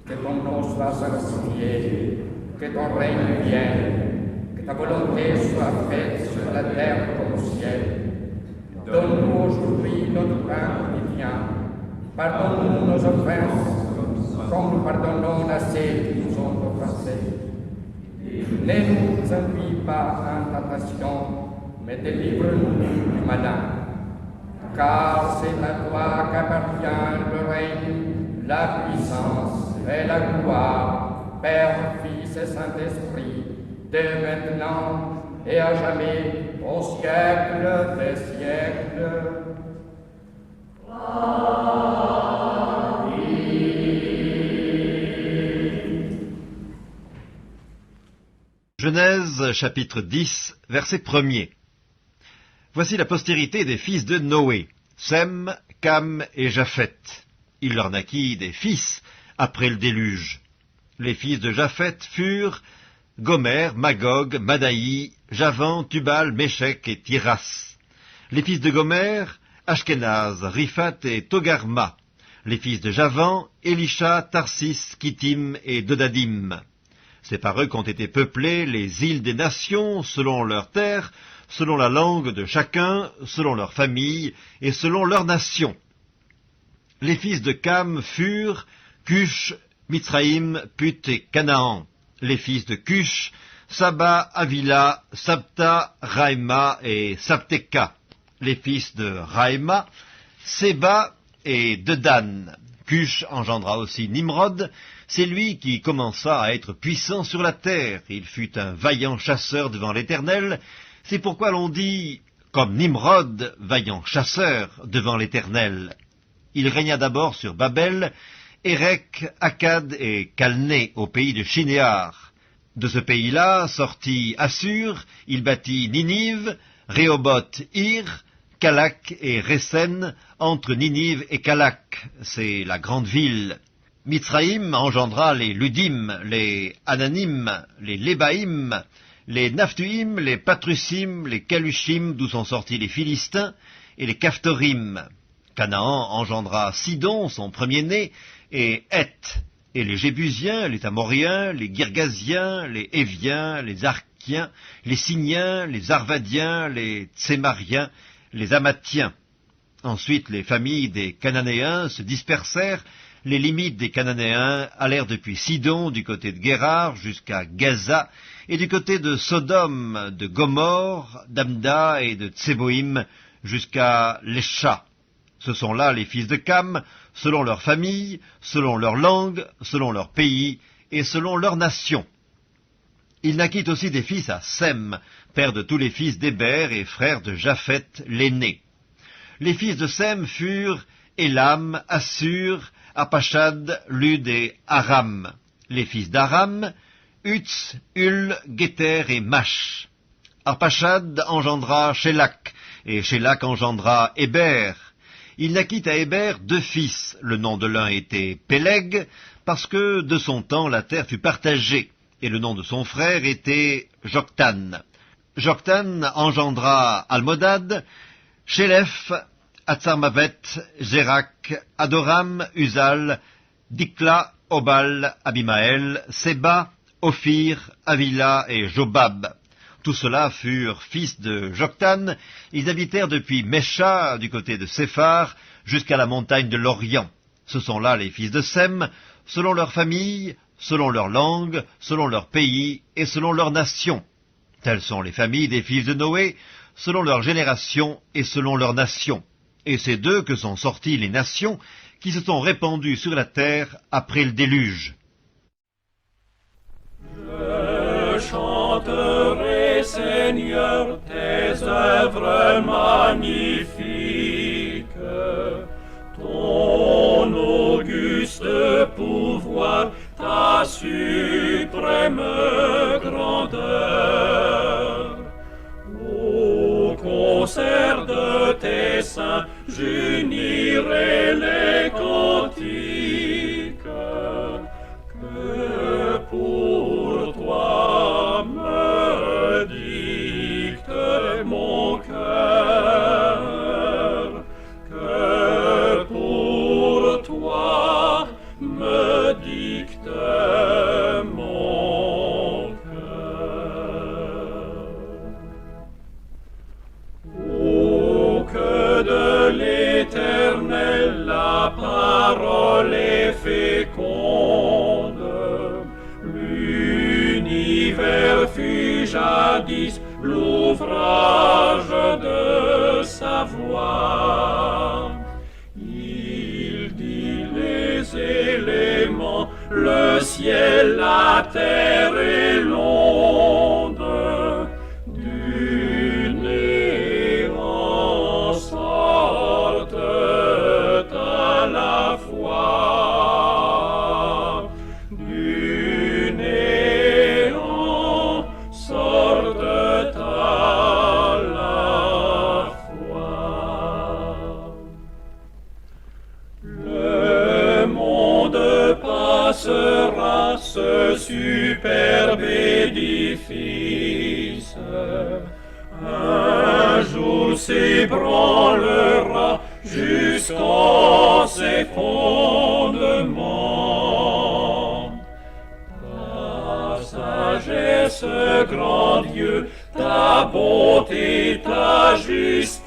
Que ton nom soit sanctifié, que ton règne vienne, que ta volonté soit faite sur la terre comme au ciel. Donne-nous aujourd'hui notre pain quotidien. Pardonne-nous nos offenses, comme nous pardonnons à ceux qui nous ont offensés. Ne nous induis pas en tentation, mais délivre-nous du malin. Car c'est à toi qu'appartient le règne, la puissance et la gloire, Père, Fils et Saint-Esprit, dès maintenant et à jamais, au siècle des siècles. Genèse chapitre 10, verset 1er. Voici la postérité des fils de Noé, Sem, Cam et Japheth. Il leur naquit des fils après le déluge. Les fils de Japheth furent Gomer, Magog, Madaï, Javan, Tubal, Méchec et Tiras. Les fils de Gomer, Ashkenaz, Riphat et Togarma. Les fils de Javan, Elisha, Tarsis, Kittim et Dodadim. C'est par eux qu'ont été peuplées les îles des nations, selon leurs terres, selon la langue de chacun, selon leur famille et selon leur nation. Les fils de Cam furent Cush, Mitzraïm, Put et Canaan. Les fils de Cush, Saba, Avila, Sabta, Raïma et Sabteka. Les fils de Raïma, Séba et Dedan. Cush engendra aussi Nimrod, c'est lui qui commença à être puissant sur la terre. Il fut un vaillant chasseur devant l'Éternel, c'est pourquoi l'on dit, comme Nimrod, vaillant chasseur devant l'Éternel. Il régna d'abord sur Babel, Érec, Akkad et Calné au pays de Shinéar. De ce pays-là sortit Assur, il bâtit Ninive, Rehoboth, Ir, Calak et Résen, entre Ninive et Calak, c'est la grande ville. Mitzraïm engendra les Ludim, les Ananim, les Lébaïm, les Naphtuim, les Patrusim, les Calushim, d'où sont sortis les Philistins, et les Caphtorim. Canaan engendra Sidon, son premier-né, et Heth, et les Jébusiens, les Amoriens, les Girgasiens, les Éviens, les Arkiens, les Siniens, les Arvadiens, les Tsémariens, les Amathiens. Ensuite, les familles des Cananéens se dispersèrent. Les limites des Cananéens allèrent depuis Sidon, du côté de Guérar, jusqu'à Gaza, et du côté de Sodome, de Gomorre, d'Amda et de Tseboïm, jusqu'à Lesha. Ce sont là les fils de Cam, selon leur famille, selon leur langue, selon leur pays, et selon leur nation. Il naquit aussi des fils à Sem, père de tous les fils d'Héber et frère de Japheth l'aîné. Les fils de Sem furent Élam, Assur, Apachad, Lud et Aram. Les fils d'Aram, Utz, Hul, Géter et Mash. Arpachad engendra Shélak, et Shélak engendra Héber. Il naquit à Héber 2 fils. Le nom de l'un était Péleg, parce que de son temps la terre fut partagée, et le nom de son frère était Joktan. Joktan engendra Almodad, Shélef, Atzarmavet, Zérak, Adoram, Uzal, Dikla, Obal, Abimaël, Séba, Ophir, Avila et Jobab. Tous ceux-là furent fils de Joktan. Ils habitèrent depuis Mesha, du côté de Séphar, jusqu'à la montagne de l'Orient. Ce sont là les fils de Sem, selon leur famille, selon leur langue, selon leur pays et selon leur nation. Telles sont les familles des fils de Noé, selon leur génération et selon leur nation. Et c'est d'eux que sont sorties les nations qui se sont répandues sur la terre après le déluge. Je chanterai, Seigneur, tes œuvres magnifiques, ton auguste pouvoir, ta suprême grandeur. Au concert de tes saints, j'unirai les cantiques que pour toi me dicte mon cœur, que pour toi me bénédicte mon cœur. Oh, que de l'Éternel la parole est féconde, l'univers fut jadis l'ouvrage de sa voix. Il dit les éléments, le ciel, la terre et l'onde, du néant sortent à la fois, du néant sortent à la fois. Le monde passera, ce superbe édifice, un jour s'ébranlera jusqu'en ses fondements. Ta sagesse, grand Dieu, ta bonté, ta justice,